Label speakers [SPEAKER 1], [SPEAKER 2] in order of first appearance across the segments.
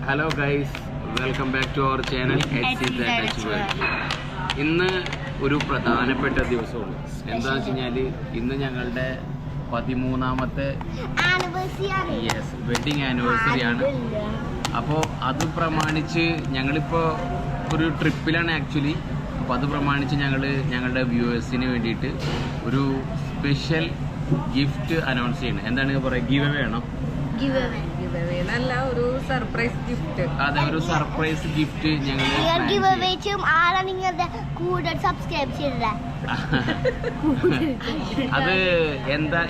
[SPEAKER 1] Hello guys, welcome back to our channel. ഇന്ന് ഒരു പ്രധാനപ്പെട്ട ദിവസമാണ്. എന്താണെന്ന് വെച്ച് കഴിഞ്ഞാൽ ഇന്ന് ഞങ്ങളുടെ 13ാമത്തെ വെഡിങ് ആനിവേഴ്സറി ആണ്. അപ്പോൾ അത് പ്രമാണിച്ച് ഞങ്ങളിപ്പോൾ ഒരു ട്രിപ്പിലാണ് ആക്ച്വലി. അപ്പോൾ അത് പ്രമാണിച്ച് ഞങ്ങളുടെ വ്യൂവേഴ്സിന് വേണ്ടിയിട്ട് ഒരു സ്പെഷ്യൽ ഗിഫ്റ്റ് അനൗൺസ് ചെയ്യണം. എന്താണ് പറയുക? ഗിവ് അവേ ആണോ?
[SPEAKER 2] ഒരു സർപ്രൈസ് ഗിഫ്റ്റ്.
[SPEAKER 1] അതെ, ഒരു സർപ്രൈസ് ഗിഫ്റ്റ് ഞങ്ങൾ അത്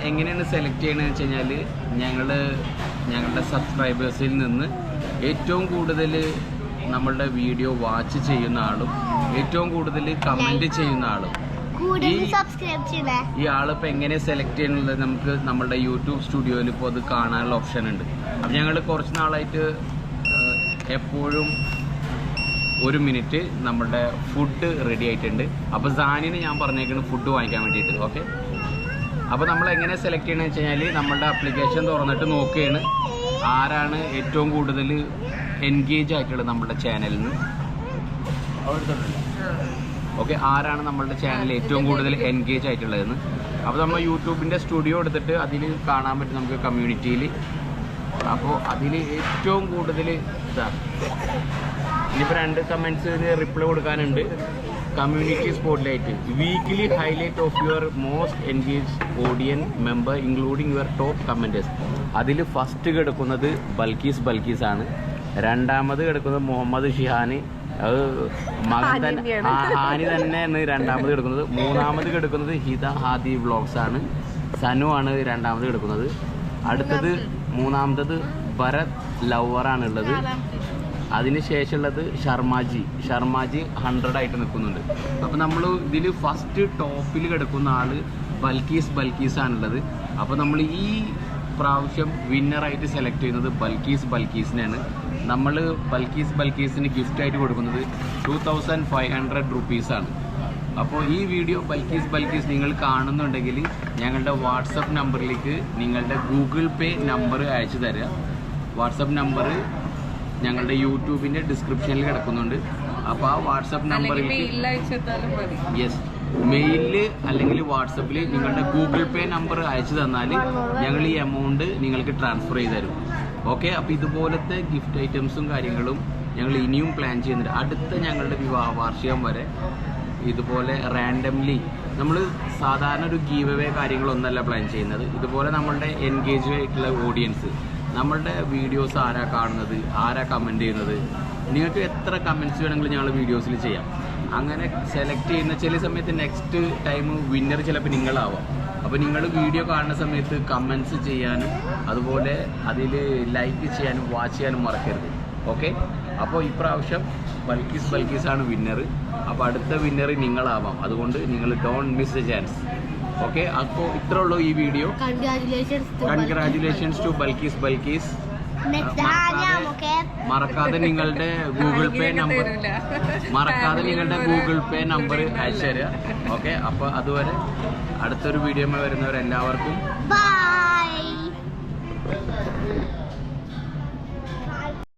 [SPEAKER 1] എങ്ങനെയാണ് സെലക്ട് ചെയ്യണമെന്ന് വെച്ച് കഴിഞ്ഞാൽ ഞങ്ങളുടെ സബ്സ്ക്രൈബേഴ്സിൽ നിന്ന് ഏറ്റവും കൂടുതൽ നമ്മളുടെ വീഡിയോ വാച്ച് ചെയ്യുന്ന ആളും ഏറ്റവും കൂടുതൽ കമന്റ് ചെയ്യുന്ന ആളും ഈ ആളിപ്പോൾ എങ്ങനെ സെലക്ട് ചെയ്യുന്നത് നമുക്ക് നമ്മളുടെ യൂട്യൂബ് സ്റ്റുഡിയോയിൽ ഇപ്പോൾ അത് കാണാനുള്ള ഓപ്ഷൻ ഉണ്ട്. അപ്പം ഞങ്ങൾ കുറച്ച് നാളായിട്ട് എപ്പോഴും 1 മിനിറ്റ് നമ്മളുടെ ഫുഡ് റെഡി ആയിട്ടുണ്ട്. അപ്പോൾ സാനിന് ഞാൻ പറഞ്ഞേക്കുന്നത് ഫുഡ് വാങ്ങിക്കാൻ വേണ്ടിയിട്ട്. ഓക്കെ, അപ്പോൾ നമ്മൾ എങ്ങനെ സെലക്ട് ചെയ്യണമെന്ന് വെച്ച് കഴിഞ്ഞാൽ നമ്മളുടെ ആപ്ലിക്കേഷൻ തുറന്നിട്ട് നോക്കുകയാണ് ആരാണ് ഏറ്റവും കൂടുതൽ എൻഗേജ് ആയിട്ടുള്ളത് നമ്മളുടെ ചാനലിൽ നിന്ന്. ഓക്കെ, ആരാണ് നമ്മളുടെ ചാനൽ ഏറ്റവും കൂടുതൽ എൻഗേജ് ആയിട്ടുള്ളതെന്ന്. അപ്പോൾ നമ്മൾ യൂട്യൂബിൻ്റെ സ്റ്റുഡിയോ എടുത്തിട്ട് അതിൽ കാണാൻ പറ്റും നമുക്ക് കമ്മ്യൂണിറ്റിയിൽ. അപ്പോൾ അതിൽ ഏറ്റവും കൂടുതൽ ഇനിയിപ്പോൾ 2 കമൻറ്റ്സിന് റിപ്ലൈ കൊടുക്കാനുണ്ട്. Community spotlight, weekly highlight of your most engage audience member including your top commenters. അതിൽ ഫസ്റ്റ് കിടക്കുന്നത് ബൽക്കീസ് ആണ്. രണ്ടാമത് കിടക്കുന്നത് മുഹമ്മദ് ഷിഹാൻ, അത് മകൻ തന്നെ ഹാനി തന്നെയാണ് രണ്ടാമത് കിടക്കുന്നത്. മൂന്നാമത് കിടക്കുന്നത് ഹിദ ഹാദി വ്ളോഗ്സ് ആണ്. സനു ആണ് രണ്ടാമത് കിടക്കുന്നത്. അടുത്തത് മൂന്നാമത്തത് ഭരത് ലവറാണ് ഉള്ളത്. അതിന് ശേഷമുള്ളത് ഷർമാജി 100 ആയിട്ട് നിൽക്കുന്നുണ്ട്. അപ്പോൾ നമ്മൾ ഇതിൽ ഫസ്റ്റ് ടോപ്പിൽ കിടക്കുന്ന ആൾ ബൽക്കീസ് ആണുള്ളത്. അപ്പോൾ നമ്മൾ ഈ പ്രാവശ്യം വിന്നറായിട്ട് സെലക്ട് ചെയ്യുന്നത് ബൽക്കീസിനെയാണ്. നമ്മൾ ബൽക്കീസിന് ഗിഫ്റ്റായിട്ട് കൊടുക്കുന്നത് 2500 റുപ്പീസാണ്. അപ്പോൾ ഈ വീഡിയോ ബൽക്കീസ് നിങ്ങൾ കാണുന്നുണ്ടെങ്കിൽ ഞങ്ങളുടെ വാട്സപ്പ് നമ്പറിലേക്ക് നിങ്ങളുടെ ഗൂഗിൾ പേ നമ്പർ അയച്ചു തരിക. വാട്സപ്പ് നമ്പർ ഞങ്ങളുടെ യൂട്യൂബിൻ്റെ ഡിസ്ക്രിപ്ഷനിൽ കിടക്കുന്നുണ്ട്. അപ്പോൾ ആ വാട്സപ്പ് നമ്പറിലേക്ക് മെയിലിൽ അല്ലെങ്കിൽ വാട്സപ്പിൽ നിങ്ങളുടെ ഗൂഗിൾ പേ നമ്പർ അയച്ചു തന്നാൽ ഞങ്ങൾ ഈ എമൗണ്ട് നിങ്ങൾക്ക് ട്രാൻസ്ഫർ ചെയ്ത് തരും. ഓക്കെ, അപ്പോൾ ഇതുപോലത്തെ ഗിഫ്റ്റ് ഐറ്റംസും കാര്യങ്ങളും ഞങ്ങൾ ഇനിയും പ്ലാൻ ചെയ്യുന്നുണ്ട്. അടുത്ത ഞങ്ങളുടെ വിവാഹ വാർഷികം വരെ ഇതുപോലെ റാൻഡംലി നമ്മൾ സാധാരണ ഒരു ഗീവ് അവേ കാര്യങ്ങളൊന്നല്ല പ്ലാൻ ചെയ്യുന്നത്. ഇതുപോലെ നമ്മളുടെ എൻഗേജ് ആയിട്ടുള്ള ഓഡിയൻസ്, നമ്മളുടെ വീഡിയോസ് ആരാ കാണുന്നത്, ആരാ കമൻറ്റ് ചെയ്യുന്നത്, നിങ്ങൾക്ക് എത്ര കമൻറ്റ്സ് വേണമെങ്കിലും ഞങ്ങൾ വീഡിയോസിൽ ചെയ്യാം. അങ്ങനെ സെലക്ട് ചെയ്യുന്ന ചില സമയത്ത് നെക്സ്റ്റ് ടൈം വിന്നർ ചിലപ്പോൾ നിങ്ങളാവാം. അപ്പോൾ നിങ്ങൾ വീഡിയോ കാണുന്ന സമയത്ത് കമൻറ്റ്സ് ചെയ്യാനും അതുപോലെ അതിൽ ലൈക്ക് ചെയ്യാനും വാച്ച് ചെയ്യാനും മറക്കരുത്. ഓക്കെ, അപ്പോൾ ഇപ്രാവശ്യം ബൽക്കീസാണ് വിന്നർ. അപ്പോൾ അടുത്ത വിന്നർ നിങ്ങളാവാം. അതുകൊണ്ട് നിങ്ങൾ don't miss A chance. Okay, അപ്പോൾ ഇത്രേ ഉള്ളൂ ഈ വീഡിയോ. Congratulations to Balkees. മറക്കാതെ നിങ്ങളുടെ ഗൂഗിൾ പേ നമ്പർ അയച്ചു തരിക. ഓക്കെ, അപ്പോൾ അതുവരെ അടുത്തൊരു വീഡിയോ വരുന്നവരെല്ലാവർക്കും
[SPEAKER 3] ബൈ.